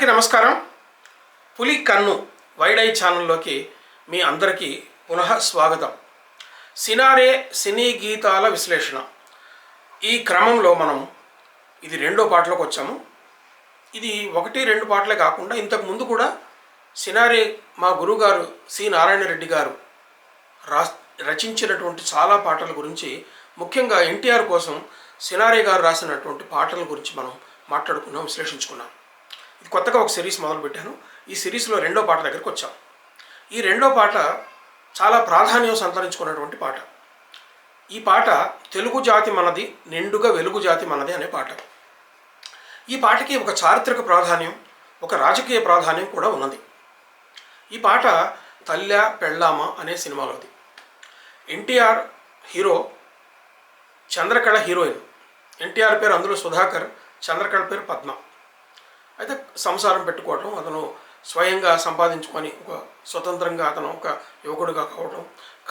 అందరికీ నమస్కారం. పులి కన్ను వైడ్ ఐ ఛానల్లోకి మీ అందరికీ పునః స్వాగతం. సినారే సినీ గీతాల విశ్లేషణ ఈ క్రమంలో మనం ఇది రెండో పాటలోకి వచ్చాము. ఇది 1-2 పాటలే కాకుండా ఇంతకు ముందు కూడా సినారే మా గురువుగారు సి నారాయణ రెడ్డి గారు రచించినటువంటి చాలా పాటల గురించి, ముఖ్యంగా ఎన్టీఆర్ కోసం సినారే గారు రాసినటువంటి పాటల గురించి మనం మాట్లాడుకున్నాం, విశ్లేషించుకున్నాం. ఇది కొత్తగా ఒక సిరీస్ మొదలుపెట్టాను. ఈ సిరీస్లో రెండో పాట దగ్గరికి వచ్చాం. ఈ రెండో పాట చాలా ప్రాధాన్యం సంతరించుకున్నటువంటి పాట. ఈ పాట తెలుగు జాతి మనది, నిండుగా వెలుగు జాతి మనది అనే పాట. ఈ పాటకి ఒక చారిత్రక ప్రాధాన్యం, ఒక రాజకీయ ప్రాధాన్యం కూడా ఉన్నది. ఈ పాట తల్లా పెళ్ళామా అనే సినిమాలోది. NTR hero, Chandrakala heroine. ఎన్టీఆర్ పేరు అందులో సుధాకర్, చంద్రకళ పేరు పద్మ. అయితే సంసారం పెట్టుకోవటం, అతను స్వయంగా సంపాదించుకొని ఒక స్వతంత్రంగా అతను ఒక యువకుడిగా కావడం,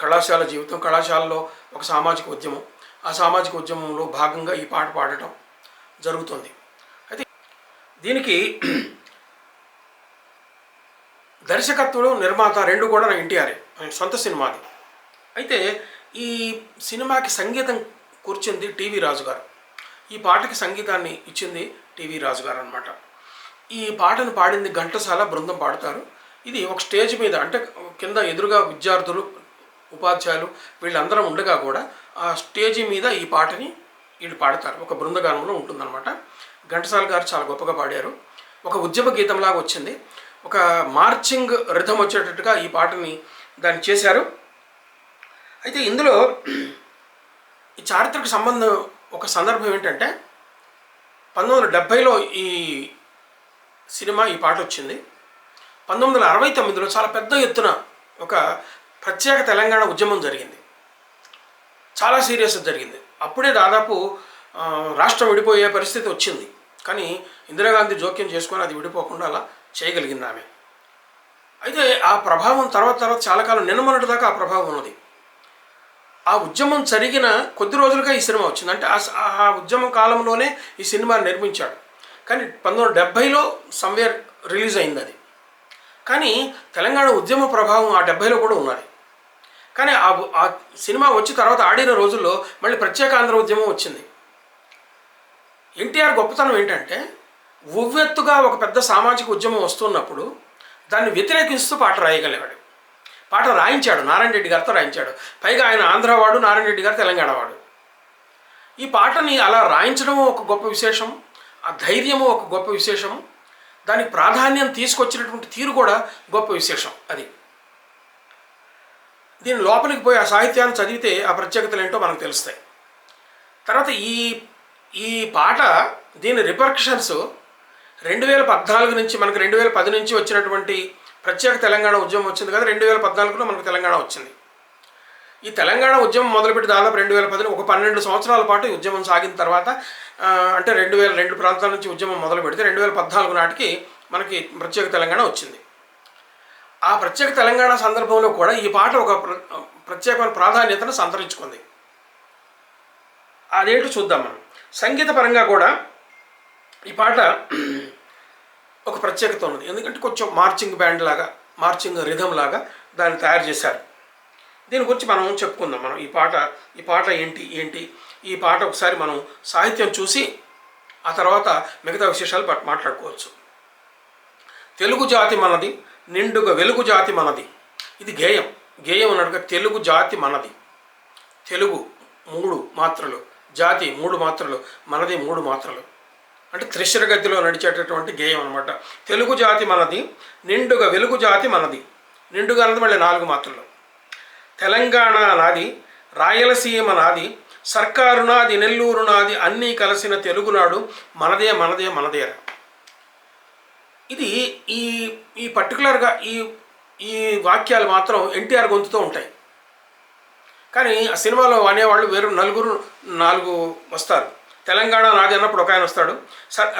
కళాశాల జీవితం, కళాశాలలో ఒక సామాజిక ఉద్యమం, ఆ సామాజిక ఉద్యమంలో భాగంగా ఈ పాట పాడటం జరుగుతుంది. అయితే దీనికి దర్శకత్వం, నిర్మాత రెండు కూడా ఎన్టీఆర్ సొంత సినిమాది. అయితే ఈ సినిమాకి సంగీతం కూర్చింది టీవీ రాజు గారు. ఈ పాటకి సంగీతాన్ని ఇచ్చింది టీవీ రాజు గారు అనమాట. ఈ పాటను పాడింది ఘంటసాల బృందం పాడతారు. ఇది ఒక స్టేజ్ మీద, అంటే కింద ఎదురుగా విద్యార్థులు, ఉపాధ్యాయులు వీళ్ళందరం ఉండగా కూడా ఆ స్టేజీ మీద ఈ పాటని వీళ్ళు పాడతారు. ఒక బృందగానంలో ఉంటుందన్నమాట. ఘంటసాల గారు చాలా గొప్పగా పాడారు. ఒక ఉద్యమ గీతంలాగా వచ్చింది. ఒక మార్చింగ్ రిథం వచ్చేటట్టుగా ఈ పాటని దాన్ని చేశారు. అయితే ఇందులో ఈ చారిత్రక సంబంధం, ఒక సందర్భం ఏంటంటే 1970లో ఈ సినిమా, ఈ పాట వచ్చింది. 1969లో చాలా పెద్ద ఎత్తున ఒక ప్రత్యేక తెలంగాణ ఉద్యమం జరిగింది. చాలా సీరియస్ జరిగింది. అప్పుడే దాదాపు రాష్ట్రం విడిపోయే పరిస్థితి వచ్చింది. కానీ ఇందిరాగాంధీ జోక్యం చేసుకొని అది విడిపోకుండా అలా చేయగలిగింది ఆమె. అయితే ఆ ప్రభావం తర్వాత చాలా కాలం, నిన్నమొన్నటి దాకా ఆ ప్రభావం ఉన్నది. ఆ ఉద్యమం జరిగిన కొద్ది రోజులుగా ఈ సినిమా వచ్చింది. అంటే ఆ ఉద్యమం కాలంలోనే ఈ సినిమాని నిర్మించాడు. కానీ 1970లో సమ్వేర్ రిలీజ్ అయింది అది. కానీ తెలంగాణ ఉద్యమ ప్రభావం ఆ 70లో కూడా ఉన్నది. కానీ ఆ సినిమా వచ్చి తర్వాత ఆడిన రోజుల్లో మళ్ళీ ప్రత్యేక ఆంధ్ర ఉద్యమం వచ్చింది. ఎన్టీఆర్ గొప్పతనం ఏంటంటే, ఉవ్వెత్తుగా ఒక పెద్ద సామాజిక ఉద్యమం వస్తున్నప్పుడు దాన్ని వ్యతిరేకిస్తూ పాట రాయగలిగాడు. పాట రాయించాడు, నారాయణ రెడ్డి గారితో రాయించాడు. పైగా ఆయన ఆంధ్రవాడు, నారాయణ రెడ్డి గారు తెలంగాణవాడు. ఈ పాటని అలా రాయించడం ఒక గొప్ప విశేషం, ఆ ధైర్యము ఒక గొప్ప విశేషం, దానికి ప్రాధాన్యం తీసుకొచ్చినటువంటి తీరు కూడా గొప్ప విశేషం. అది దీని లోపలికి పోయి ఆ సాహిత్యాన్ని చదివితే ఆ ప్రత్యేకతలు ఏంటో మనకు తెలుస్తాయి. తర్వాత ఈ పాట, దీని రిపర్కషన్స్ 2014 నుంచి, మనకు 2010 నుంచి వచ్చినటువంటి ప్రత్యేక తెలంగాణ ఉద్యమం వచ్చింది కదా, 2014లో మనకు తెలంగాణ వచ్చింది. ఈ తెలంగాణ ఉద్యమం మొదలుపెట్టి దాదాపు 2010 ఒక 12 సంవత్సరాల పాటు ఈ ఉద్యమం సాగిన తర్వాత, అంటే 2002 ప్రాంతాల నుంచి ఉద్యమం మొదలు పెడితే 2014 నాటికి మనకి ప్రత్యేక తెలంగాణ వచ్చింది. ఆ ప్రత్యేక తెలంగాణ సందర్భంలో కూడా ఈ పాట ఒక ప్రత్యేకమైన ప్రాధాన్యతను సంతరించుకుంది. అదేంటో చూద్దాం మనం. సంగీత పరంగా కూడా ఈ పాట ఒక ప్రత్యేకత ఉన్నది. ఎందుకంటే కొంచెం మార్చింగ్ బ్యాండ్ లాగా, మార్చింగ్ రిథం లాగా దాన్ని తయారు చేశారు. దీని గురించి మనం చెప్పుకుందాం. మనం ఈ పాట ఏంటి ఈ పాట ఒకసారి మనం సాహిత్యం చూసి ఆ తర్వాత మిగతా విశేషాలు మాట్లాడుకోవచ్చు. తెలుగు జాతి మనది, నిండుగా వెలుగు జాతి మనది. ఇది గేయం అన్నట్టుగా తెలుగు జాతి మనది. తెలుగు 3 మాత్రలు, జాతి 3 మాత్రలు, మనది 3 మాత్రలు. అంటే త్రిశర గతిలో నడిచేటటువంటి గేయం అనమాట. తెలుగు జాతి మనది, నిండుగా వెలుగు జాతి మనది. నిండుగా అన్నది మళ్ళీ 4 మాత్రలు. తెలంగాణ నాది, రాయలసీమ నాది, సర్కారు నాది, నెల్లూరు నాది, అన్నీ కలిసిన తెలుగునాడు మనదే మనదే మనదేరా. ఇది ఈ పర్టికులర్గా ఈ వాక్యాలు మాత్రం ఎన్టీఆర్ గొంతుతో ఉంటాయి. కానీ ఆ సినిమాలో అనేవాళ్ళు వేరు 4 వస్తారు. తెలంగాణ నాది అన్నప్పుడు ఒక ఆయన వస్తాడు,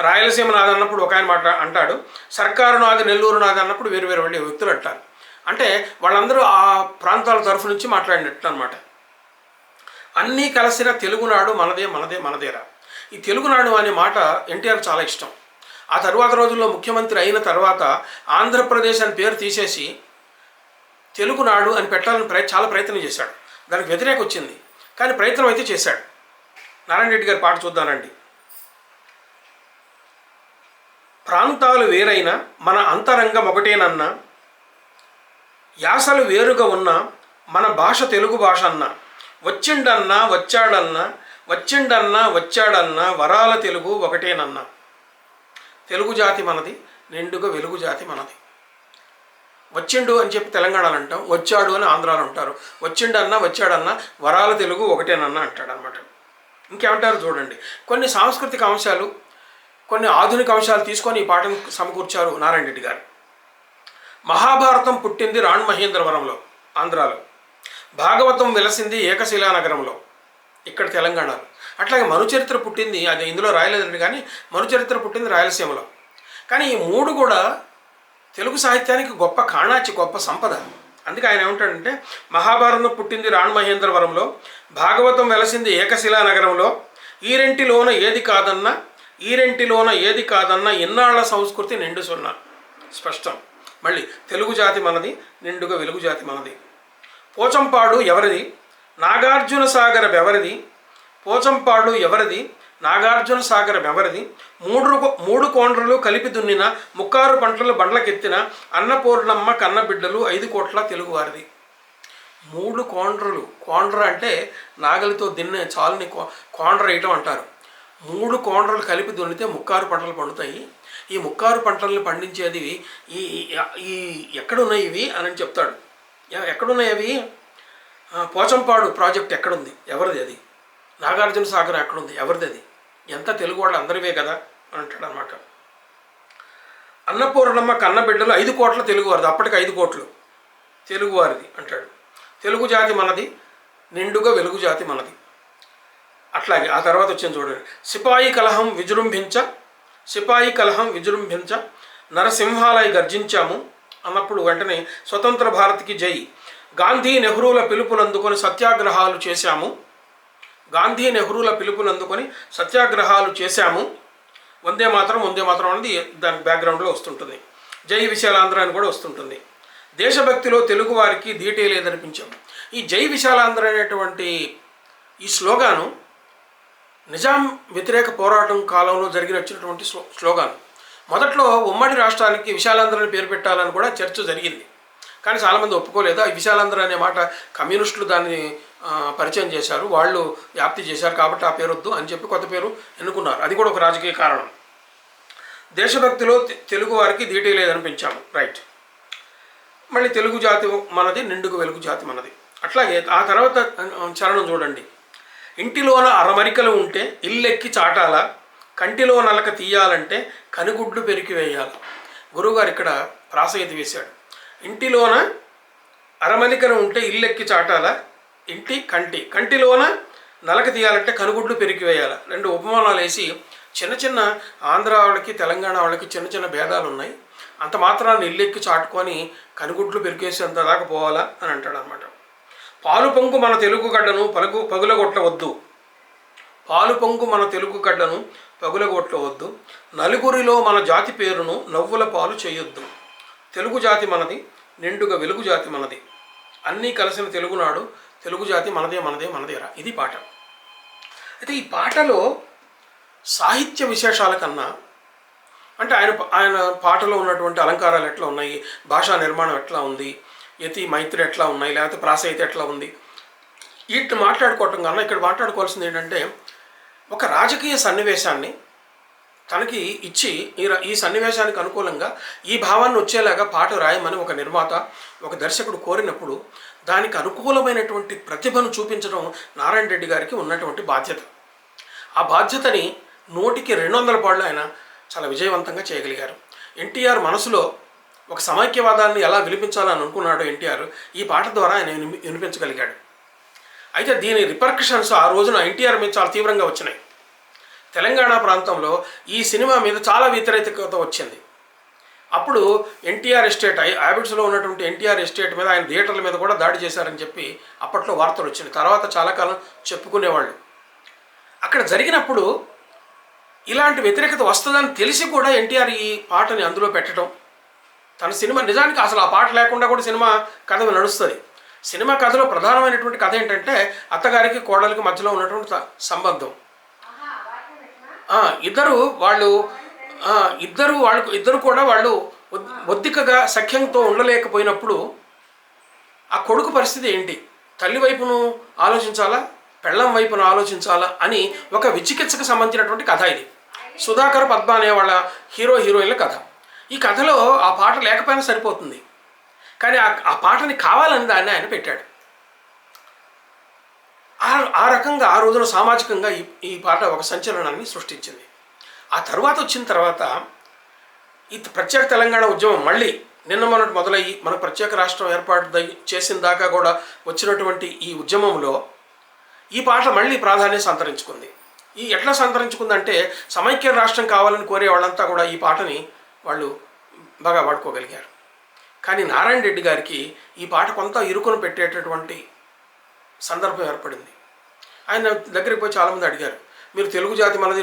రాయలసీమ నాది అన్నప్పుడు ఒక ఆయన అంటాడు, సర్కారు నాది, నెల్లూరు నాది అన్నప్పుడు వేరు వేరు వ్యక్తులు అంటారు. అంటే వాళ్ళందరూ ఆ ప్రాంతాల తరఫు నుంచి మాట్లాడినట్టు అనమాట. అన్నీ కలిసిన తెలుగునాడు మనదే మనదే మనదేరా. ఈ తెలుగునాడు అనే మాట ఎన్టీఆర్ చాలా ఇష్టం. ఆ తరువాత రోజుల్లో ముఖ్యమంత్రి అయిన తర్వాత ఆంధ్రప్రదేశ్ అని పేరు తీసేసి తెలుగునాడు అని పెట్టాలని చాలా ప్రయత్నం చేశాడు. దానికి వ్యతిరేక వచ్చింది, కానీ ప్రయత్నం అయితే చేశాడు. నారాయణ రెడ్డి గారి పాట చూద్దానండి. ప్రాంతాలు వేరైనా మన అంతరంగం ఒకటేనన్నా, యాసలు వేరుగా ఉన్నా మన భాష తెలుగు భాష అన్నా, వచ్చిండన్నా వచ్చాడన్నా, వచ్చిండన్నా వచ్చాడన్నా వరాల తెలుగు ఒకటేనన్నా. తెలుగు జాతి మనది, నిండుగా వెలుగు జాతి మనది. వచ్చిండు అని చెప్పి తెలంగాణలో అంటాం, వచ్చాడు అని ఆంధ్రాలో అంటారు. వచ్చిండన్నా వచ్చాడన్నా వరాల తెలుగు ఒకటేనన్నా అంటాడు అనమాట. ఇంకేమంటారు చూడండి. కొన్ని సాంస్కృతిక అంశాలు, కొన్ని ఆధునిక అంశాలు తీసుకొని ఈ పాటను సమకూర్చారు నారాయణ రెడ్డి గారు. మహాభారతం పుట్టింది రాణ్మహేంద్రవరంలో ఆంధ్రాలో, భాగవతం వెలసింది ఏకశిలా నగరంలో ఇక్కడ తెలంగాణలో. అట్లాగే మనుచరిత్ర పుట్టింది, అది ఇందులో రాయలేదండి కానీ మనుచరిత్ర పుట్టింది రాయలసీమలో. కానీ ఈ మూడు కూడా తెలుగు సాహిత్యానికి గొప్ప కాణాచి, గొప్ప సంపద. అందుకే ఆయన ఏమంటాడంటే, మహాభారతం పుట్టింది రాణ్మహేంద్రవరంలో, భాగవతం వెలసింది ఏకశిలా నగరంలో, ఈరెంటిలోన ఏది కాదన్నా, ఈరెంటిలోన ఏది కాదన్నా ఇన్నాళ్ల సంస్కృతి నిండు సున్నా. స్పష్టం. మళ్ళీ తెలుగు జాతి మనది, నిండుగా వెలుగు జాతి మనది. పోచంపాడు ఎవరిది, నాగార్జున సాగరం ఎవరిది, పోచంపాడు ఎవరిది, నాగార్జున సాగరం ఎవరిది, మూడు కోండ్రలు కలిపి దున్నిన, ముక్కారు పంటలు బండ్లకెత్తిన, అన్నపూర్ణమ్మ కన్నబిడ్డలు 5 కోట్ల తెలుగువారిది. 3 కోండ్రలు, కోండ్ర అంటే నాగలితో దిన్నే చాలుని కోండ్ర వేయటం అంటారు. 3 కోండ్రలు కలిపి దున్నితే ముక్కారు పంటలు పండుతాయి. ఈ ముక్కారు పంటలను పండించేది ఈ ఎక్కడున్నాయి ఇవి అని చెప్తాడు. ఎక్కడున్నాయి అవి? పోచంపాడు ప్రాజెక్ట్ ఎక్కడుంది, ఎవరిది అది? నాగార్జున సాగర్ ఎక్కడుంది, ఎవరిది అది? ఎంత తెలుగు వాళ్ళు అందరివే కదా అని అంటాడు అనమాట. అన్నపూర్ణమ్మ కన్నబిడ్డలు 5 కోట్ల తెలుగువారిది, అప్పటికి 5 కోట్లు తెలుగువారిది అంటాడు. తెలుగు జాతి మనది, నిండుగా వెలుగు జాతి మనది. అట్లాగే ఆ తర్వాత వచ్చింది చూడండి. సిపాయి కలహం విజృంభించ నరసింహాలయ గర్జించాము అన్నప్పుడు వెంటనే స్వతంత్ర భారత్కి జై, గాంధీ నెహ్రూల పిలుపునందుకొని సత్యాగ్రహాలు చేశాము, గాంధీ నెహ్రూల పిలుపునందుకొని సత్యాగ్రహాలు చేశాము, వందే మాతరం అనేది దాని బ్యాక్గ్రౌండ్లో వస్తుంటుంది. జై విశాలాంధ్ర అని కూడా వస్తుంటుంది. దేశభక్తిలో తెలుగు వారికి ధీటే లేదనిపించాము. ఈ జై విశాలాంధ్ర అనేటువంటి ఈ స్లోగాను నిజాం వ్యతిరేక పోరాటం కాలంలో వచ్చినటువంటి స్లోగాన్. మొదట్లో ఉమ్మడి రాష్ట్రానికి విశాలాంధ్ర పేరు పెట్టాలని కూడా చర్చ జరిగింది, కానీ చాలామంది ఒప్పుకోలేదు. ఈ విశాలాంధ్ర అనే మాట కమ్యూనిస్టులు దాన్ని పరిచయం చేశారు, వాళ్ళు వ్యాప్తి చేశారు, కాబట్టి ఆ పేరు వద్దు అని చెప్పి కొత్త పేరు ఎన్నుకున్నారు. అది కూడా ఒక రాజకీయ కారణం. దేశభక్తిలో తెలుగు వారికి ధీటే లేదనిపించాము, రైట్. మళ్ళీ తెలుగు జాతి మనది, నిండుకు వెలుగు జాతి మనది. అట్లాగే ఆ తర్వాత చరణం చూడండి. ఇంటిలోన అరమరికలు ఉంటే ఇల్లెక్కి చాటాల, కంటిలో నలక తీయాలంటే కనుగుడ్లు పెరికి వేయాలి. గురువుగారు ఇక్కడ ప్రాసగతి వేశాడు. ఇంటిలోన అరమరికలు ఉంటే ఇల్లెక్కి చాటాల, కంటిలోన నలక తీయాలంటే కనుగుడ్లు పెరికి వేయాలి. 2 ఉపమానాలు వేసి చిన్న చిన్న ఆంధ్ర వాళ్ళకి తెలంగాణ వాళ్ళకి చిన్న చిన్న భేదాలు ఉన్నాయి, అంత మాత్రాన్ని ఇల్లెక్కి చాటుకొని కనుగుడ్లు పెరికేసేంత దాకా పోవాలా అని అంటాడు అనమాట. పాలు పొంగు మన తెలుగు గడ్డను పగులగొట్టవద్దు, పాలు పొంగు మన తెలుగు గడ్డను పగులగొట్టవద్దు, నలుగురిలో మన జాతి పేరును నవ్వుల పాలు చేయొద్దు. తెలుగు జాతి మనది, నిండుగా వెలుగు జాతి మనది, అన్నీ కలిసిన తెలుగునాడు, తెలుగు జాతి మనదేరా. ఇది పాట. అయితే ఈ పాటలో సాహిత్య విశేషాల కన్నా, అంటే ఆయన పాటలో ఉన్నటువంటి అలంకారాలు ఎట్లా ఉన్నాయి, భాషా నిర్మాణం ఎట్లా ఉంది, యతి మైత్రి ఎట్లా ఉన్నాయి, లేకపోతే ప్రాసయితి ఎట్లా ఉంది, వీటిని మాట్లాడుకోవటం కన్నా ఇక్కడ మాట్లాడుకోవాల్సింది ఏంటంటే, ఒక రాజకీయ సన్నివేశాన్ని తనకి ఇచ్చి ఈ సన్నివేశానికి అనుకూలంగా ఈ భావాన్ని వచ్చేలాగా పాట రాయమని ఒక నిర్మాత, ఒక దర్శకుడు కోరినప్పుడు దానికి అనుకూలమైనటువంటి ప్రతిభను చూపించడం నారాయణ రెడ్డి గారికి ఉన్నటువంటి బాధ్యత. ఆ బాధ్యతని 100కి 200 పాళ్ళు ఆయన చాలా విజయవంతంగా చేయగలిగారు. ఎన్టీఆర్ మనసులో ఒక సమైక్యవాదాన్ని ఎలా వినిపించాలని అనుకున్నాడో ఎన్టీఆర్ ఈ పాట ద్వారా ఆయన వినిపించగలిగాడు. అయితే దీని రిపర్కషన్స్ ఆ రోజున ఎన్టీఆర్ మీద చాలా తీవ్రంగా వచ్చినాయి. తెలంగాణ ప్రాంతంలో ఈ సినిమా మీద చాలా వ్యతిరేకత వచ్చింది. అప్పుడు ఎన్టీఆర్ ఎస్టేట్ హ్యాబిట్స్లో ఉన్నటువంటి ఎన్టీఆర్ ఎస్టేట్ మీద, ఆయన థియేటర్ల మీద కూడా దాడి చేశారని చెప్పి అప్పట్లో వార్తలు వచ్చినాయి. తర్వాత చాలా కాలం చెప్పుకునేవాళ్ళు. అక్కడ జరిగినప్పుడు ఇలాంటి వ్యతిరేకత వస్తుందని తెలిసి కూడా ఎన్టీఆర్ ఈ పాటని అందులో పెట్టడం, తన సినిమా నిజానికి అసలు ఆ పాట లేకుండా కూడా సినిమా కథ నడుస్తుంది. సినిమా కథలో ప్రధానమైనటువంటి కథ ఏంటంటే అత్తగారికి కోడలికి మధ్యలో ఉన్నటువంటి సంబంధం. ఇద్దరు కూడా వాళ్ళు ఒద్దికగా సఖ్యంతో ఉండలేకపోయినప్పుడు ఆ కొడుకు పరిస్థితి ఏంటి, తల్లి వైపును ఆలోచించాలా పెళ్ళం వైపును ఆలోచించాలా అని ఒక విచికిత్సకు సంబంధించినటువంటి కథ ఇది. సుధాకర్ పద్మ అనే వాళ్ళ హీరోయిన్ల కథ. ఈ కథలో ఆ పాట లేకపోయినా సరిపోతుంది, కానీ ఆ పాటని కావాలని దాన్ని ఆయన పెట్టాడు. ఆ రకంగా ఆ రోజున సామాజికంగా ఈ పాట ఒక సంచలనాన్ని సృష్టించింది. ఆ తర్వాత వచ్చిన తర్వాత ఈ ప్రత్యేక తెలంగాణ ఉద్యమం మళ్ళీ నిన్న మొన్నటి మొదలయ్యి మన ప్రత్యేక రాష్ట్రం ఏర్పాటు చేసిన దాకా కూడా వచ్చినటువంటి ఈ ఉద్యమంలో ఈ పాట మళ్ళీ ప్రాధాన్యత సంతరించుకుంది. ఎట్లా సంతరించుకుందంటే సమైక్య రాష్ట్రం కావాలని కోరే వాళ్ళంతా కూడా ఈ పాటని వాళ్ళు బాగా వాడుకోగలిగారు. కానీ నారాయణ రెడ్డి గారికి ఈ పాట కొంత ఇరుకును పెట్టేటటువంటి సందర్భం ఏర్పడింది. ఆయన దగ్గరికి పోయి చాలామంది అడిగారు, మీరు తెలుగు జాతి మనది,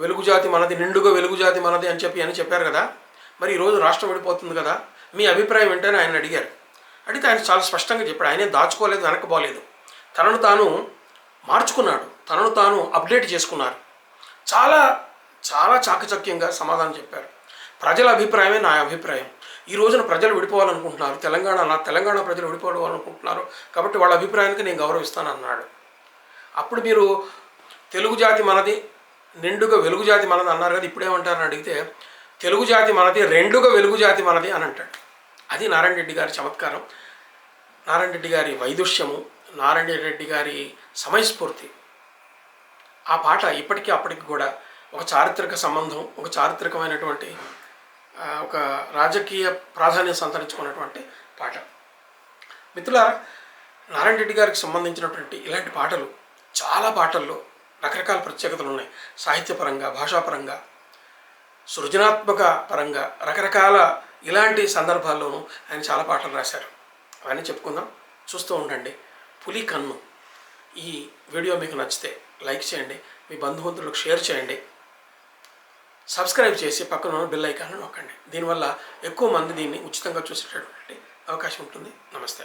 వెలుగు జాతి మనది, నిండుగా వెలుగు జాతి మనది అని చెప్పారు కదా, మరి ఈరోజు రాష్ట్రం విడిపోతుంది కదా, మీ అభిప్రాయం ఏంటని ఆయన అడిగారు. అడిగితే ఆయన చాలా స్పష్టంగా చెప్పాడు. ఆయనే దాచుకోలేదు, వెనక్కిపోలేదు, తనను తాను మార్చుకున్నాడు, తనను తాను అప్డేట్ చేసుకున్నారు. చాలా చాలా చాకచక్యంగా సమాధానం చెప్పారు. ప్రజల అభిప్రాయమే నా అభిప్రాయం. ఈ రోజున ప్రజలు విడిపోవాలనుకుంటున్నారు, తెలంగాణ ప్రజలు విడిపోవాలనుకుంటున్నారు, కాబట్టి వాళ్ళ అభిప్రాయానికి నేను గౌరవిస్తానన్నాడు. అప్పుడు మీరు తెలుగు జాతి మనది, నిండుగా వెలుగు జాతి మనది అన్నారు కదా, ఇప్పుడేమంటారని అడిగితే తెలుగు జాతి మనది, రెండుగా వెలుగు జాతి మనది అని అంటాడు. అది నారాయణ రెడ్డి గారి చమత్కారం, నారాయణ రెడ్డి గారి వైదుష్యము, నారాయణ రెడ్డి గారి సమయస్ఫూర్తి. ఆ పాట ఇప్పటికీ అప్పటికి కూడా ఒక చారిత్రక సంబంధం, ఒక చారిత్రకమైనటువంటి ఒక రాజకీయ ప్రాధాన్యం సంతరించుకున్నటువంటి పాట. మిత్రులారా, నారాయణ రెడ్డి గారికి సంబంధించినటువంటి ఇలాంటి పాటలు చాలా పాటల్లో రకరకాల ప్రత్యేకతలు ఉన్నాయి. సాహిత్యపరంగా, భాషాపరంగా, సృజనాత్మక పరంగా రకరకాల ఇలాంటి సందర్భాల్లోనూ ఆయన చాలా పాటలు రాశారు. అవన్నీ చెప్పుకుందాం, చూస్తూ ఉండండి. పులి కన్ను. ఈ వీడియో మీకు నచ్చితే లైక్ చేయండి, మీ బంధుమిత్రులకు షేర్ చేయండి, సబ్స్క్రైబ్ చేసి పక్కన ఉన్న బెల్ ఐకాన్ని నొక్కండి. దీనివల్ల ఎక్కువ మంది దీన్ని ఉచితంగా చూసేటటువంటి అవకాశం ఉంటుంది. నమస్తే.